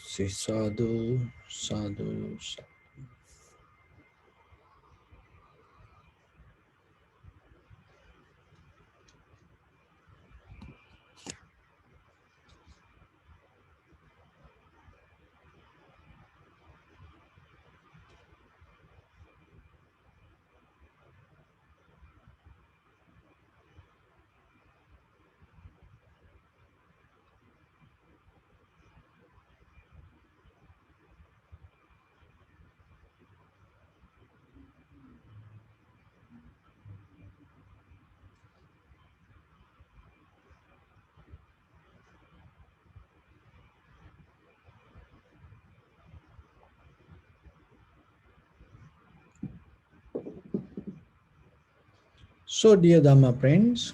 Say sadhu, sadhu, sadhu. So, dear Dharma friends,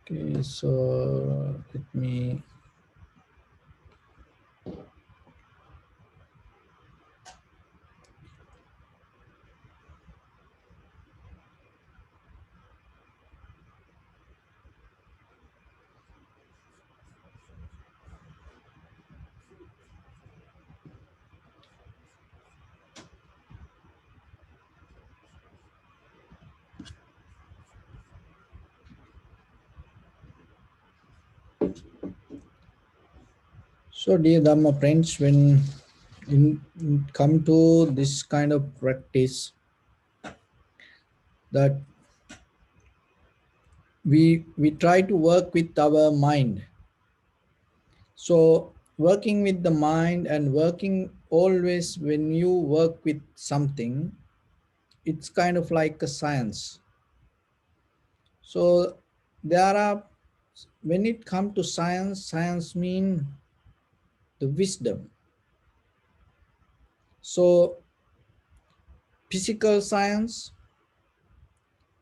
okay, so let me. So, dear Dharma friends, when come to this kind of practice, that we try to work with our mind. So, working with the mind and working always when you work with something, it's kind of like a science. So, there are when it comes to science, science means the wisdom. So, physical science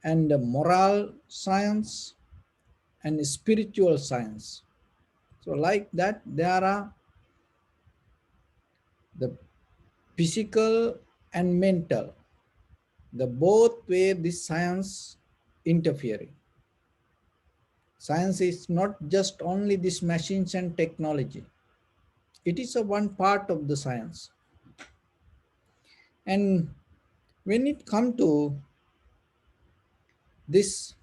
and the moral science and spiritual science. So, like that, there are the physical and mental, the both way this science interfering. Science is not just only this machines and technology. It is a one part of the science. And when it comes to this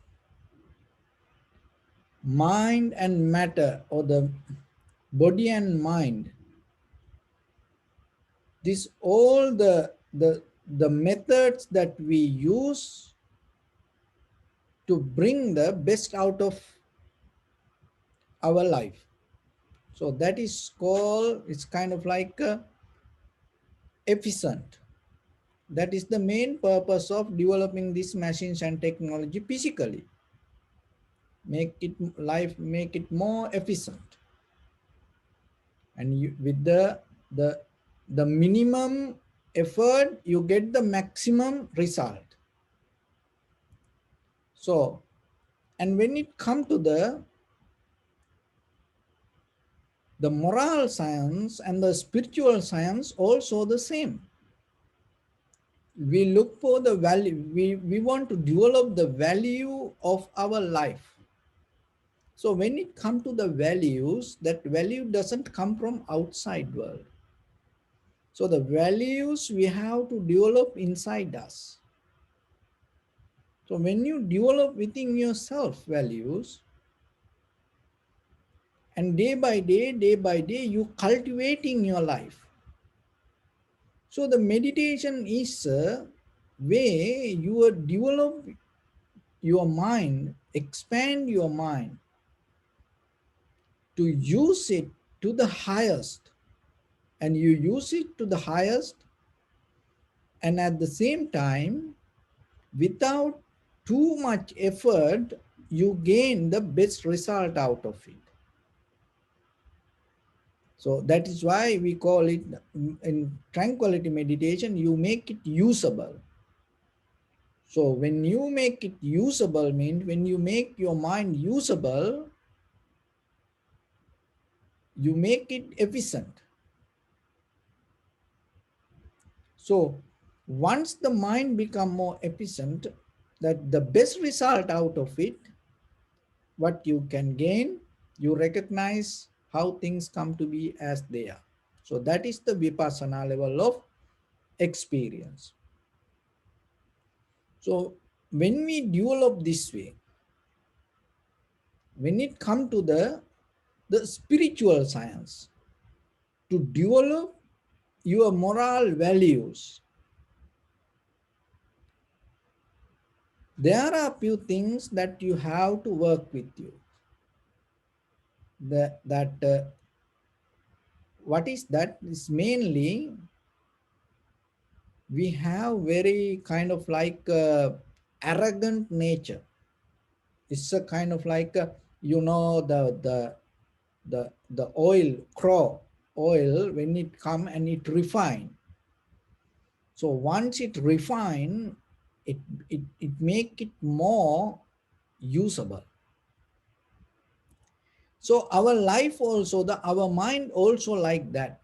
mind and matter, or the body and mind, this all the methods that we use to bring the best out of our life. So that is called, it's kind of like efficient. That is the main purpose of developing these machines and technology physically. Make it more efficient. And you, with the the minimum effort, you get the maximum result. So, and when it comes to the moral science and the spiritual science, also the same. We look for the value, we want to develop the value of our life. So when it comes to the values, that value doesn't come from outside world. So the values we have to develop inside us. So when you develop within yourself values, and day by day, you cultivating your life. So the meditation is a way you develop your mind, expand your mind to use it to the highest. And you use it to the highest, and at the same time, without too much effort, you gain the best result out of it. So that is why we call it, in tranquility meditation, you make it usable. So when you make it usable, means when you make your mind usable, you make it efficient. So once the mind become more efficient, that the best result out of it, what you can gain, you recognize how things come to be as they are. So that is the vipassana level of experience. So when we develop this way, when it come to the spiritual science, to develop your moral values, there are few things that you have to work with you. That what is that is mainly we have very kind of like arrogant nature. It's a kind of like the oil, crow oil, when it come and it refine. So once it refine, it make it more usable. So our life also, our mind also like that.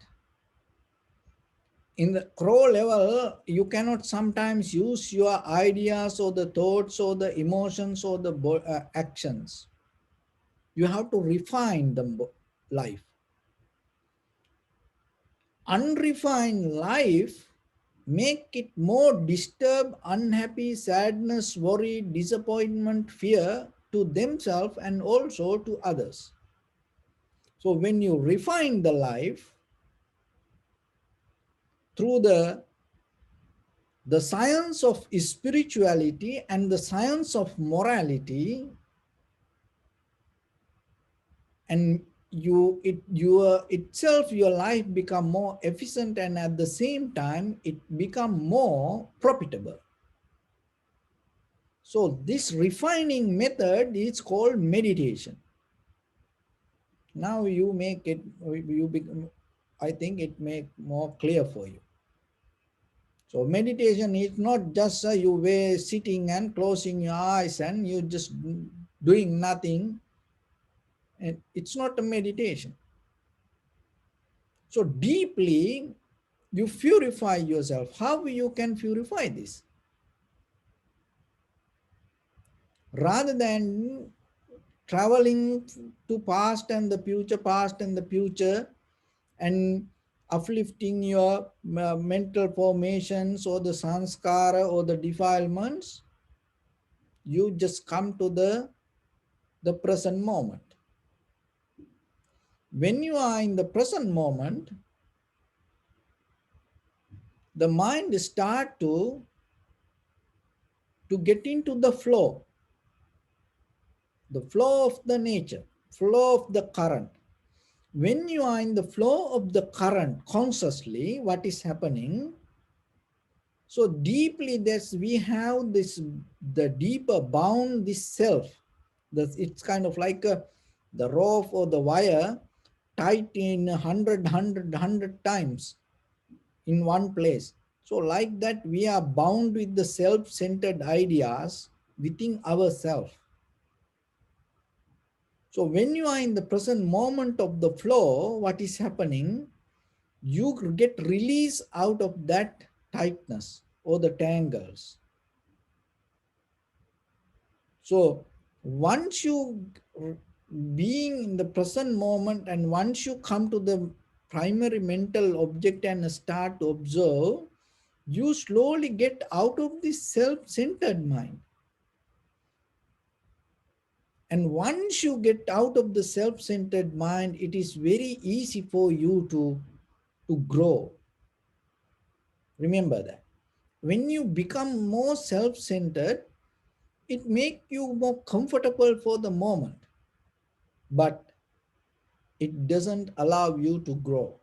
In the crow level, you cannot sometimes use your ideas or the thoughts or the emotions or the actions. You have to refine the life. Unrefined life make it more disturbed, unhappy, sadness, worry, disappointment, fear to themselves and also to others. So when you refine the life through the science of spirituality and the science of morality, and your itself, your life become more efficient, and at the same time it become more profitable. So this refining method is called meditation. Now you make it, you become, I think it make more clear for you. So meditation is not just you were sitting and closing your eyes and you just doing nothing. And it's not a meditation. So deeply you purify yourself. How you can purify this? Rather than traveling to past and the future, and uplifting your mental formations or the sanskara or the defilements, you just come to the present moment. When you are in the present moment, the mind start to get into the flow of the nature, flow of the current. When you are in the flow of the current consciously, what is happening? So deeply this we have this, the deeper bound this self. It's kind of like the rope or the wire tight in 100 times in one place. So like that we are bound with the self-centered ideas within ourselves. So when you are in the present moment of the flow, what is happening? You get release out of that tightness or the tangles. So once you being in the present moment, and once you come to the primary mental object and start to observe, you slowly get out of this self-centered mind. And once you get out of the self-centered mind, it is very easy for you to grow. Remember that. When you become more self-centered, it makes you more comfortable for the moment, but it doesn't allow you to grow.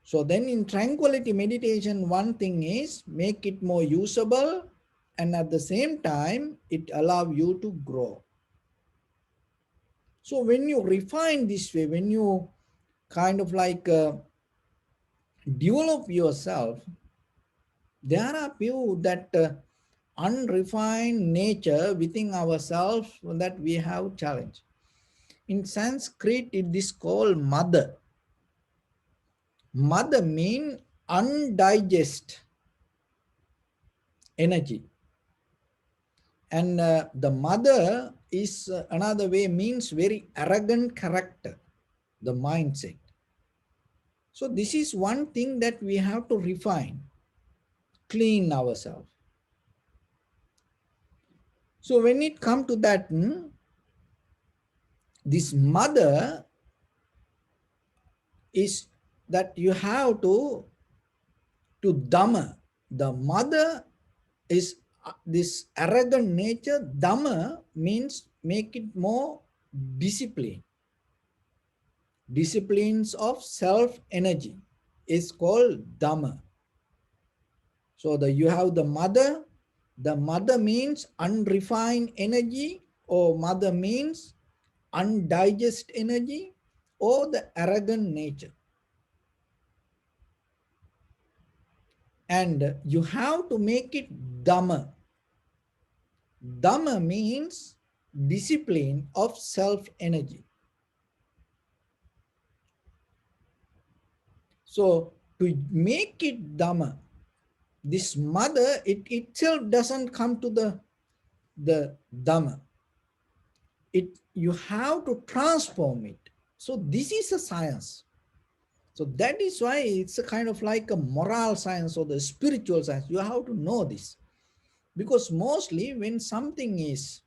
So then in tranquility meditation, one thing is make it more usable, and at the same time, it allows you to grow. So when you refine this way, when you kind of like develop yourself, there are few that unrefined nature within ourselves that we have challenge. In Sanskrit, it is called mother. Mother means undigested energy. And the mother is another way means very arrogant character, the mindset. So this is one thing that we have to refine, clean ourselves. So when it comes to that, this mother is that you have to Dharma. The mother is this arrogant nature. Dharma means make it more discipline. Disciplines of self energy is called Dharma. So you have the mother. The mother means unrefined energy, or mother means undigested energy, or the arrogant nature. And you have to make it Dhamma. Dhamma means discipline of self energy. So to make it Dhamma, this mother, it itself doesn't come to the Dhamma. You have to transform it. So this is a science. So that is why it's a kind of like a moral science or the spiritual science. You have to know this. Because mostly when something is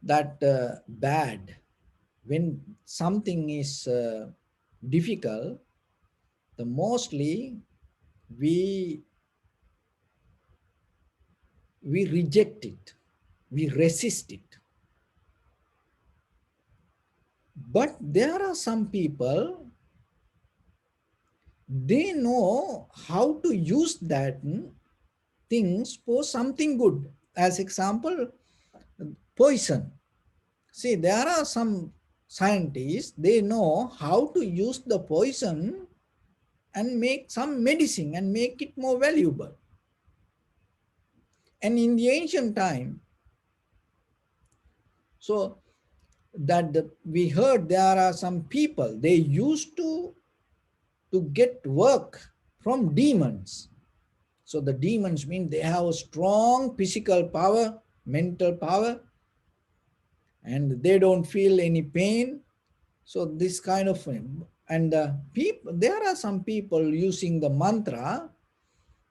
that bad, when something is difficult, the mostly we reject it, we resist it. But there are some people, they know how to use that things for something good. As example, poison. See, there are some scientists, they know how to use the poison and make some medicine and make it more valuable. And in the ancient time, so that we heard there are some people, they used to get work from demons. So the demons mean they have a strong physical power, mental power, and they don't feel any pain. So this kind of thing. And people, there are some people using the mantra,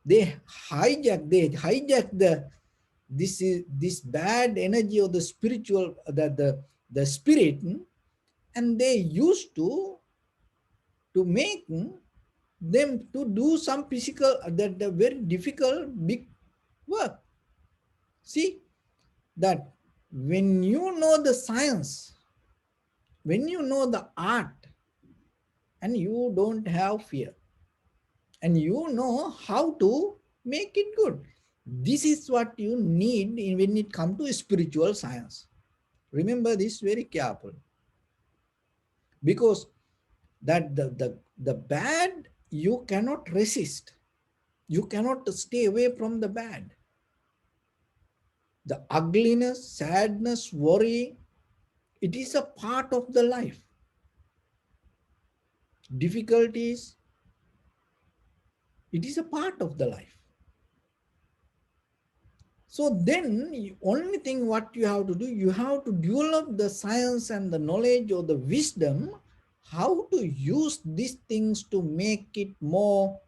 they hijack this bad energy of the spiritual, the spirit, and they used to make them to do some physical, that the very difficult big work. See that when you know the science, when you know the art, and you don't have fear, and you know how to make it good, this is what you need when it comes to spiritual science. Remember this very careful, because that the bad you cannot resist, you cannot stay away from the bad. The ugliness, sadness, worry, it is a part of the life. Difficulties, it is a part of the life. So then only thing what you have to do, you have to develop the science and the knowledge or the wisdom how to use these things to make it more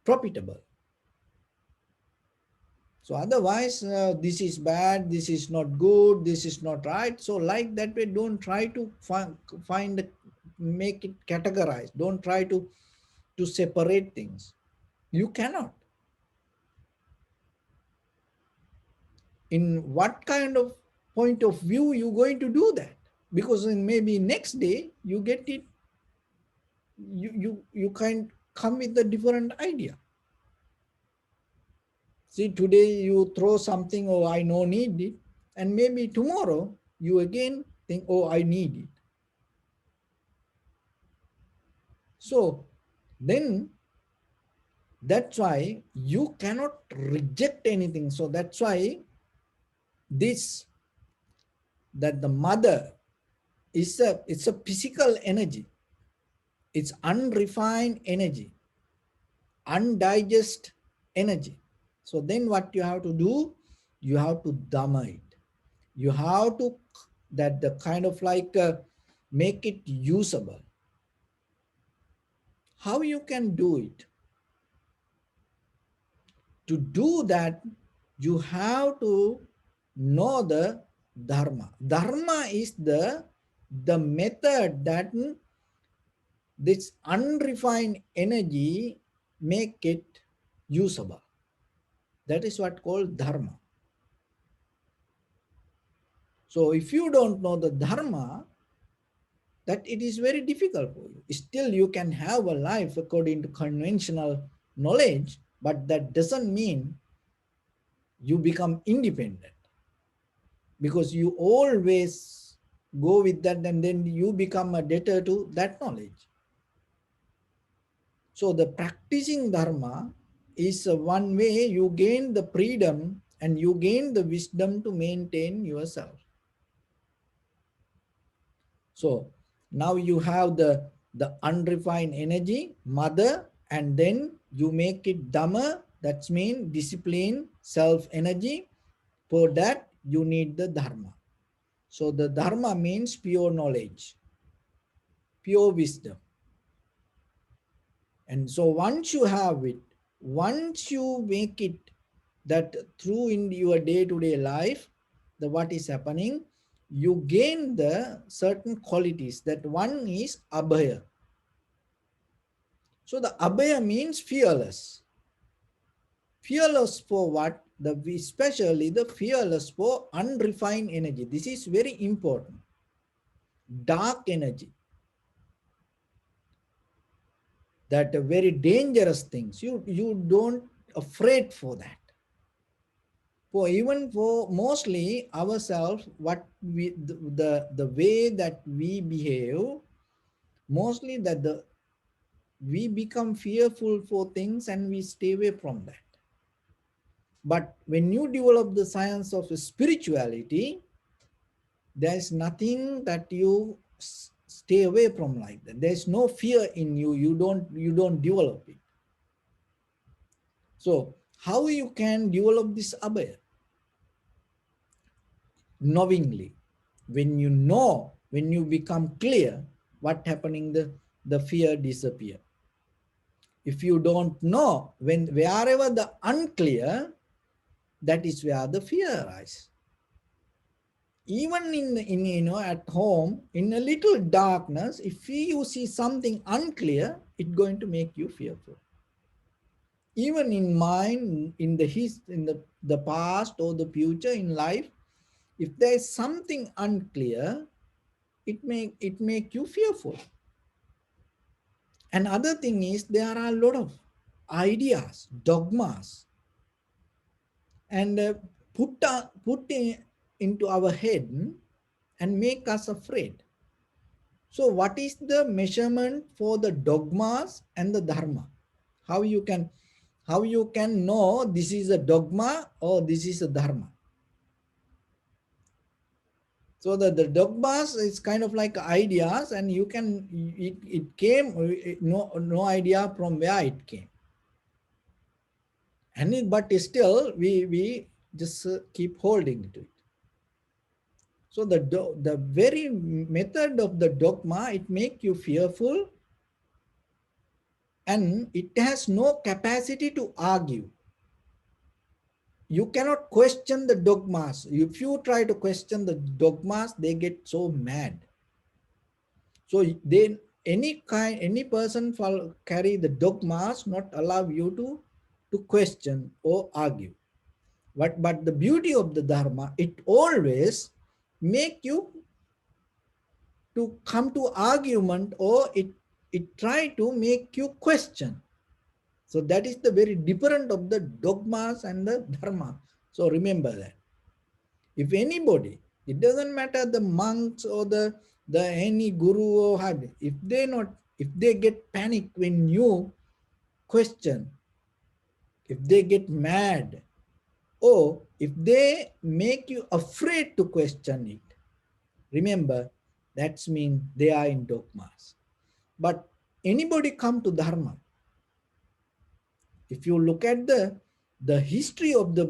profitable. So otherwise, this is bad, this is not good, this is not right. So like that way, don't try to find make it categorize. Don't try to separate things. You cannot. In what kind of point of view you going to do that? Because in maybe next day you get it, you can come with a different idea. See, today you throw something, oh, I no need it. And maybe tomorrow you again think, oh, I need it. So then that's why you cannot reject anything. So that's why this that the mother is it's a physical energy. It's unrefined energy, undigested energy. So then what you have to do, you have to dharma it. You have to that the kind of like make it usable. How you can do it? To do that, you have to know the dharma. Dharma is the method that this unrefined energy make it usable. That is what called dharma. So if you don't know the dharma, that it is very difficult for you. Still you can have a life according to conventional knowledge, but that doesn't mean you become independent, because you always go with that and then you become a debtor to that knowledge. So the practicing dharma is one way you gain the freedom and you gain the wisdom to maintain yourself. So now you have the unrefined energy, mother, and then you make it dhamma, that means discipline, self energy. For that you need the dharma. So the dharma means pure knowledge, pure wisdom. And so once you have it, once you make it that through in your day-to-day life, the what is happening, you gain the certain qualities. That one is abhaya. So the abhaya means fearless. Fearless for what? Especially the fearless for unrefined energy. This is very important. Dark energy. That very dangerous things. You don't afraid for that. For even for mostly ourselves, what we the way that we behave, mostly that we become fearful for things and we stay away from that. But when you develop the science of spirituality, there's nothing that you stay away from like that. There's no fear in you. You don't develop it. So how you can develop this abhaya? Knowingly. When you know, when you become clear what happening, the fear disappear. If you don't know, when wherever the unclear, that is where the fear arises. Even in at home, in a little darkness, if you see something unclear, it's going to make you fearful. Even in mind, in the past or the future in life, if there is something unclear, it make you fearful. Another thing is there are a lot of ideas, dogmas, and into our head and make us afraid. So what is the measurement for the dogmas and the dharma? How you can know this is a dogma or this is a dharma? So the dogmas is kind of like ideas, and you can it came no idea from where it came, but still we just keep holding to it. So the very method of the dogma, it make you fearful, and it has no capacity to argue. You cannot question the dogmas. If you try to question the dogmas, they get so mad. So then any person carry the dogmas, not allow you to question or argue. But the beauty of the dharma, it always make you to come to argument, or it try to make you question. So that is the very different of the dogmas and the dharma. So remember that. If anybody, it doesn't matter the monks or the any guru or had, if they get panic when you question, if they get mad, or if they make you afraid to question it, remember, that's mean they are in dogmas. But anybody come to Dharma, if you look at the history of the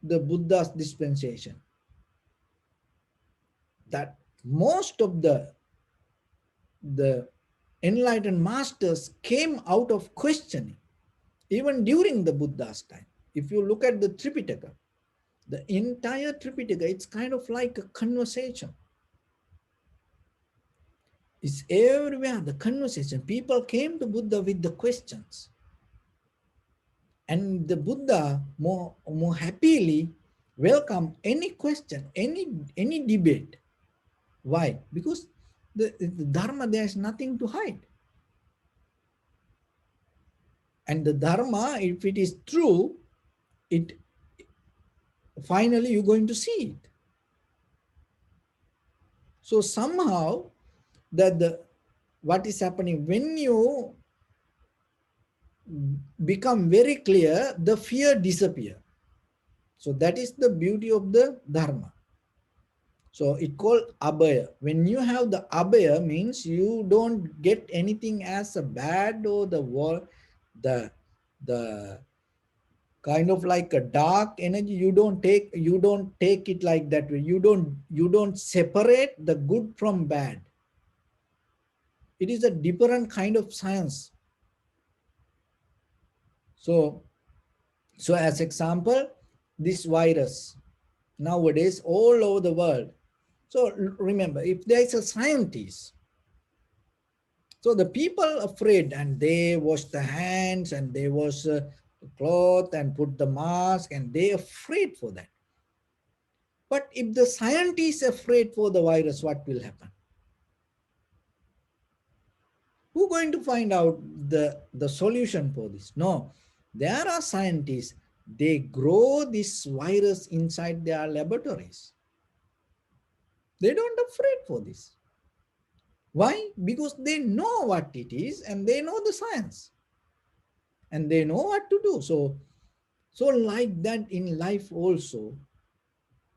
Buddha's dispensation, that most of the enlightened masters came out of questioning, even during the Buddha's time. If you look at the Tripitaka, the entire Tripitaka, it's kind of like a conversation. It's everywhere, the conversation. People came to Buddha with the questions. And the Buddha more happily welcome any question, any debate. Why? Because the Dharma, there's nothing to hide. And the Dharma, if it is true, it finally you're going to see it. So somehow that what is happening when you become very clear, the fear disappear. So that is the beauty of the Dharma. So it called abhaya. When you have the abhaya, means you don't get anything as a bad or the the kind of like a dark energy. You don't take it like that way. You don't separate the good from bad. It is a different kind of science. So as example, this virus nowadays all over the world. So remember, if there is a scientist, so the people afraid and they wash the hands and they wash the cloth and put the mask and they afraid for that. But if the scientist is afraid for the virus, what will happen? Who going to find out the solution for this? No, there are scientists, they grow this virus inside their laboratories. They don't afraid for this. Why? Because they know what it is and they know the science and they know what to do. So like that in life also,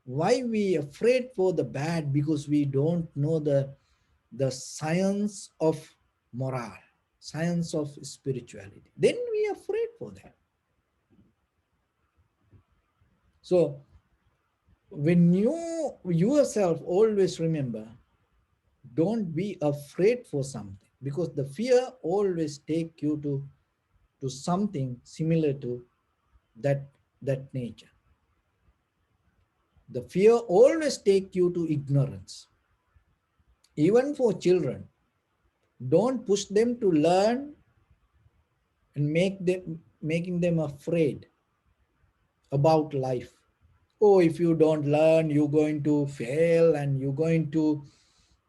why we afraid for the bad? Because we don't know the science of morale, science of spirituality. Then we are afraid for that. So when you yourself always remember, don't be afraid for something, because the fear always take you to something similar to that nature. The fear always take you to ignorance. Even for children, don't push them to learn and making them afraid about life. Oh, if you don't learn, you're going to fail and you're going to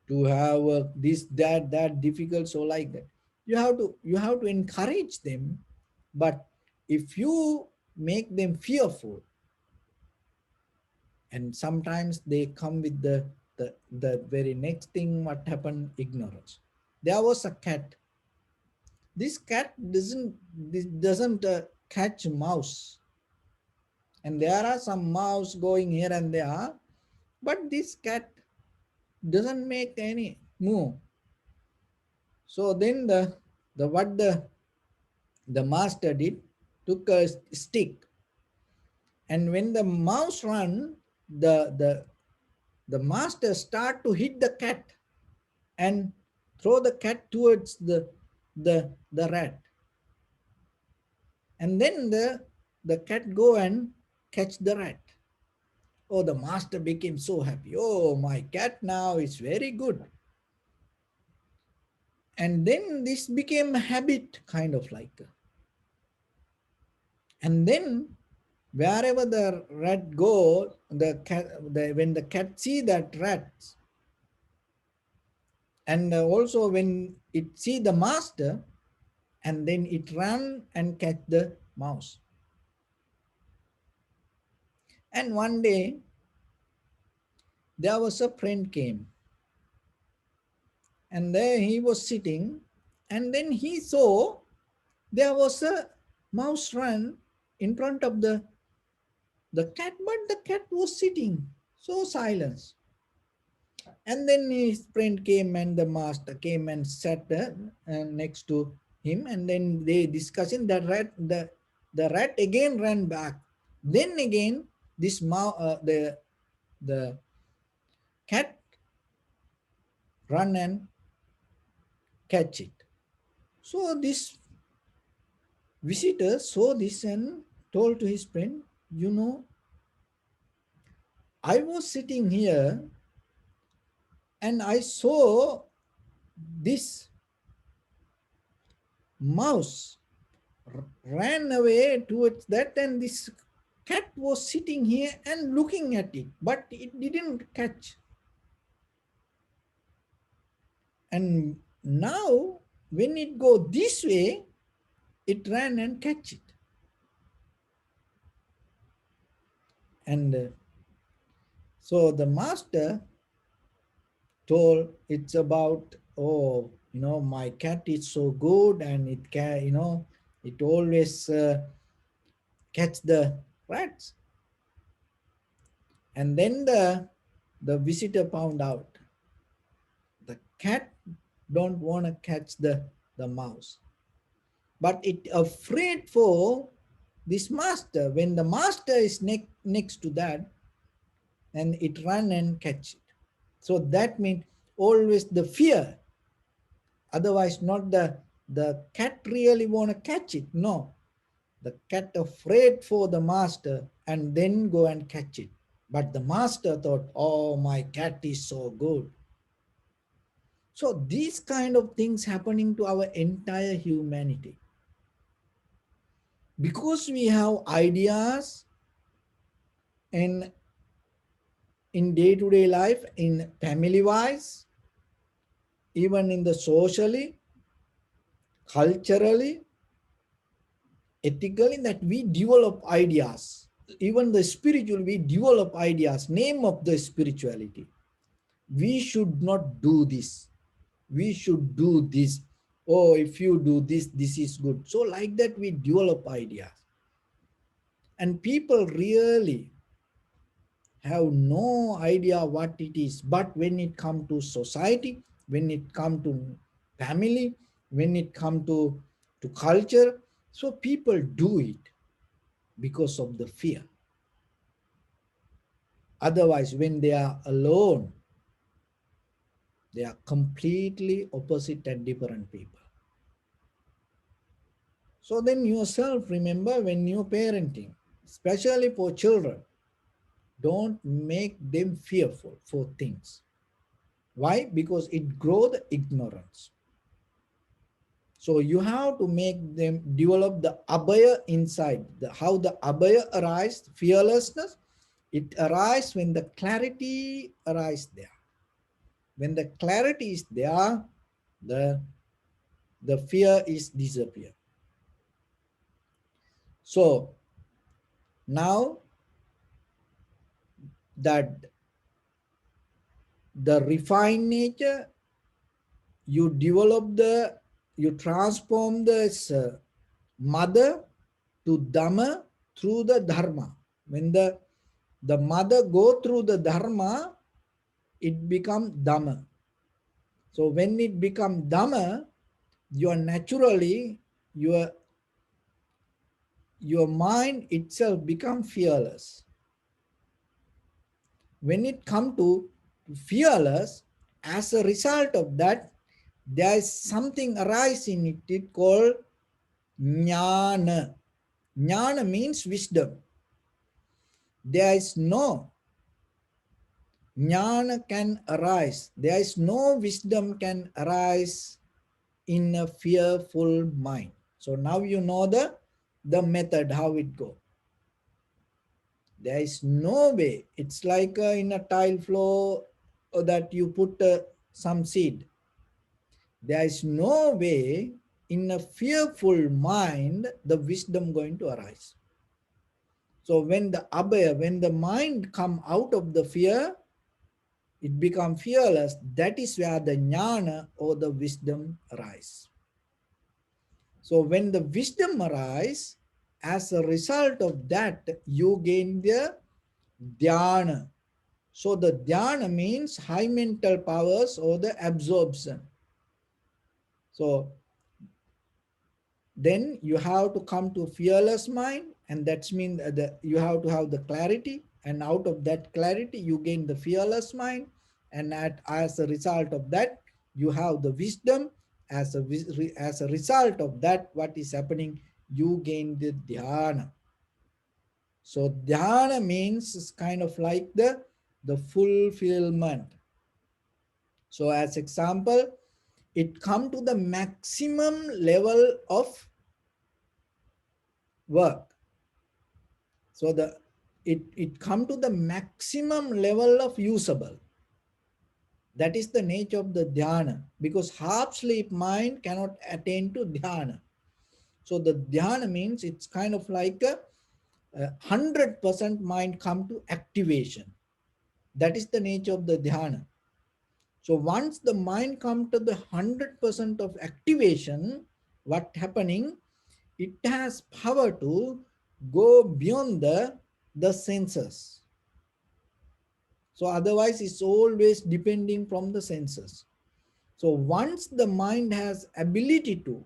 have this that difficult. So like that, you have to encourage them. But if you make them fearful, and sometimes they come with the very next thing, what happened? Ignorance. There was a cat. This cat doesn't catch mouse, and there are some mouse going here and there, but this cat doesn't make any move. So then the master did, took a stick, and when the mouse run, the master start to hit the cat and throw the cat towards the rat, and then the cat go and catch the rat. Oh, the master became so happy. Oh, my cat now is very good. And then this became a habit, kind of like. And then wherever the rat go, when the cat see that rat, and also when it see the master, and then it run and catch the mouse. And one day there was a friend came, and there he was sitting, and then he saw there was a mouse run in front of the cat, but the cat was sitting so silent. And then his friend came and the master came and sat next to him, and then they discussing the rat again ran back. Then again the cat run and catch it. So this visitor saw this and told to his friend, you know, I was sitting here and I saw this mouse ran away towards that, and this cat was sitting here and looking at it, but it didn't catch. And now when it go this way, it ran and catch it. And so the master told, it's about, oh, you know, my cat is so good and it can, you know, it always catch the rats. And then the visitor found out the cat don't want to catch the mouse, but it afraid for this master. When the master is next to that, and it run and catch it. So that means always the fear. Otherwise, not the cat really want to catch it. No, the cat afraid for the master and then go and catch it. But the master thought, oh, my cat is so good. So these kind of things happening to our entire humanity. Because we have ideas and in day-to-day life, in family-wise, even in the socially, culturally, ethically, that we develop ideas. Even the spiritual, we develop ideas, name of the spirituality. We should not do this. We should do this. Oh, if you do this, this is good. So like that, we develop ideas. And people really have no idea what it is. But when it comes to society, when it comes to family, when it comes to culture, so people do it because of the fear. Otherwise, when they are alone, they are completely opposite and different people. So then yourself, remember when you're parenting, especially for children, don't make them fearful for things. Why? Because it grows the ignorance. So you have to make them develop the abhaya inside. How the abhaya arises, fearlessness, it arises when the clarity arises there. When the clarity is there, the fear is disappear. So now that the refined nature, you transform this mother to Dharma through the Dharma. When the mother go through the Dharma, it become Dhamma. So when it become Dhamma, you are naturally, your mind itself become fearless. When it come to fearless, as a result of that, there is something arise in it, it called jnana. Jnana means wisdom. There is no jnana can arise. There is no wisdom can arise in a fearful mind. So now you know the method, how it go. There is no way. It's like in a tile floor that you put some seed. There is no way in a fearful mind the wisdom going to arise. So when the abhaya, when the mind come out of the fear, it become fearless. That is where the jnana or the wisdom arise. So when the wisdom arise, as a result of that, you gain the dhyana. So the dhyana means high mental powers or the absorption. So then you have to come to fearless mind, and that's mean that you have to have the clarity, and out of that clarity you gain the fearless mind, and as a result of that you have the wisdom. As a result of that, what is happening, you gain the dhyana. So dhyana means it's kind of like the fulfillment. So as example, it come to the maximum level of work. So it come to the maximum level of usable. That is the nature of the dhyana, because half sleep mind cannot attain to dhyana. So the dhyana means it's kind of like a 100% mind come to activation. That is the nature of the dhyana. So once the mind come to the 100% of activation, what happening? It has power to go beyond the senses. So otherwise it's always depending from the senses. So once the mind has ability to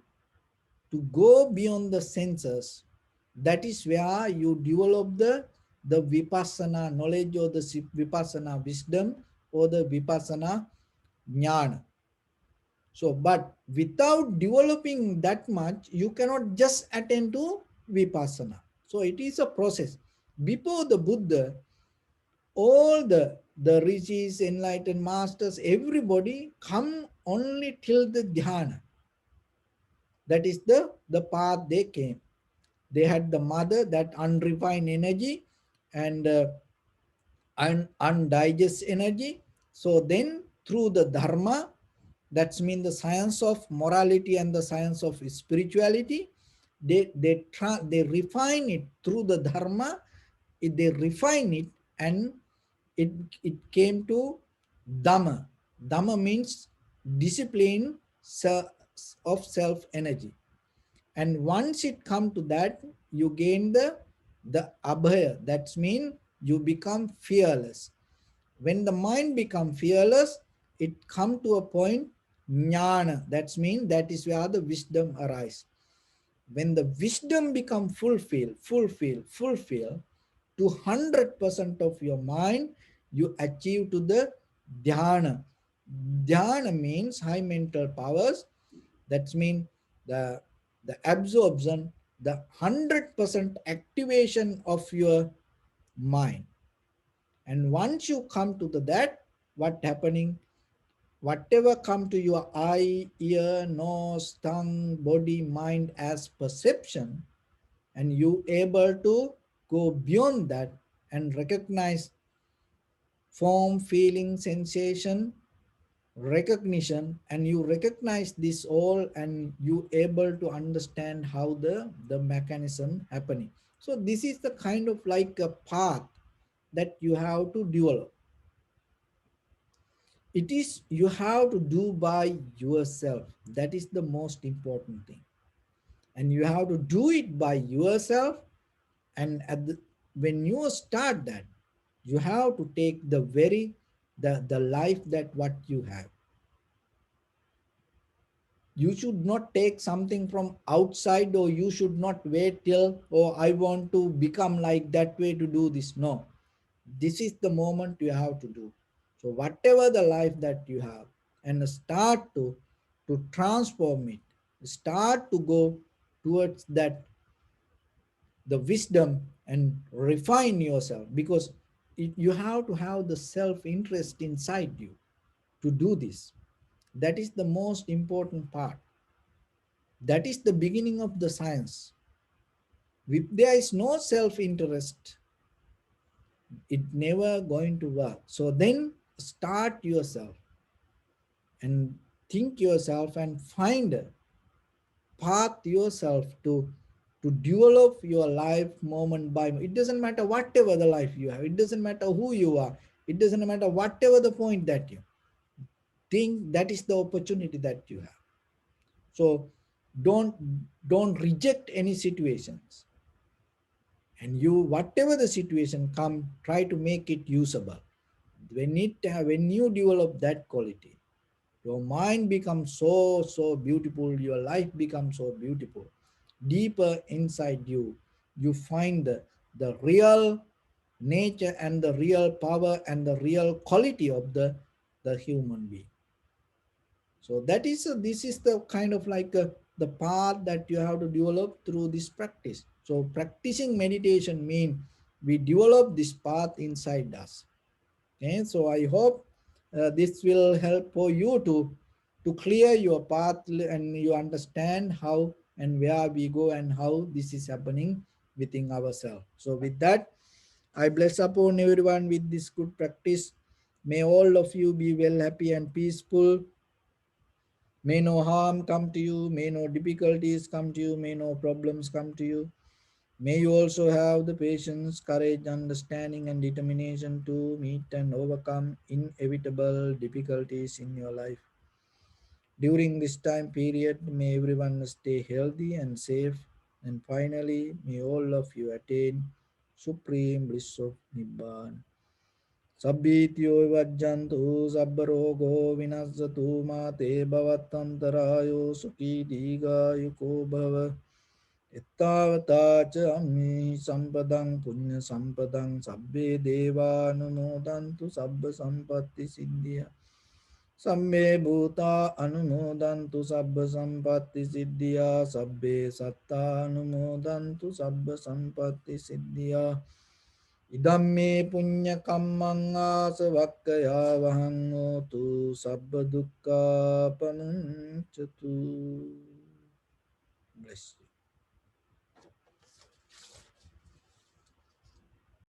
go beyond the senses, that is where you develop the vipassana knowledge, or the vipassana wisdom, or the vipassana jnana. So, but without developing that much, you cannot just attend to vipassana. So it is a process. Before the Buddha, all the rishis, enlightened masters, everybody come only till the dhyana. That is the path they came. They had the mother, that unrefined energy, and undigested energy. So then through the dharma, that's mean the science of morality and the science of spirituality, they refine it through the dharma. They refine it, and it it came to dhamma. Dhamma means discipline of self energy. And once it come to that, you gain the abhaya. That's mean you become fearless. When the mind become fearless, it come to a point jnana. That's mean that is where the wisdom arise. When the wisdom become fulfill to 100% of your mind, you achieve to the dhyana. Dhyana means high mental powers. That's mean the the absorption, the 100% activation of your mind. And once you come to that, what happening? Whatever come to your eye, ear, nose, tongue, body, mind as perception, and you able to go beyond that and recognize form, feeling, sensation, recognition, and you recognize this all, and you able to understand how the mechanism happening. So this is the kind of like a path that you have to develop. It is you have to do by yourself. That is the most important thing, and you have to do it by yourself. And when you start that, you have to take the life that what you have. You should not take something from outside, or you should not wait till, oh, I want to become like that way to do this. No, this is the moment you have to do. So whatever the life that you have, and start to transform it, start to go towards that the wisdom, and refine yourself, because you have to have the self interest inside you to do this. That is the most important part. That is the beginning of the science. If there is no self interest, it never going to work. So then start yourself, and think yourself, and find a path yourself to develop your life moment by moment. It doesn't matter whatever the life you have, it doesn't matter who you are, it doesn't matter whatever the point that you think, that is the opportunity that you have. So don't don't reject any situations, and you, whatever the situation come, try to make it usable. When you develop that quality, your mind becomes so beautiful, your life becomes so beautiful. Deeper inside you, you find the real nature and the real power and the real quality of the human being. So that is this is the kind of like the path that you have to develop through this practice. So practicing meditation means we develop this path inside us. Okay, so I hope this will help for you to clear your path and you understand how and where we go and how this is happening within ourselves. So with that, I bless upon everyone with this good practice. May all of you be well, happy, and peaceful. May no harm come to you. May no difficulties come to you. May no problems come to you. May you also have the patience, courage, understanding, and determination to meet and overcome inevitable difficulties in your life. During this time period, may everyone stay healthy and safe. And finally, may all of you attain supreme bliss of Nibbana. Sabbityo vajjantu sabbarogo vinasatu mate bhavatantarayo sukhi diga yuko bhava. Ittavata cha ammi sampadang punya sampadang sabbe deva anumodantu sabba sampatti siddhya. Samme bhuta anumodantu sabba sampatti siddhya. Sabbe satta anumodantu sabba sampatti siddhya. Idamme punya kammang asavakkaya vahang otu sabba dukkha pamuncatu. Bless.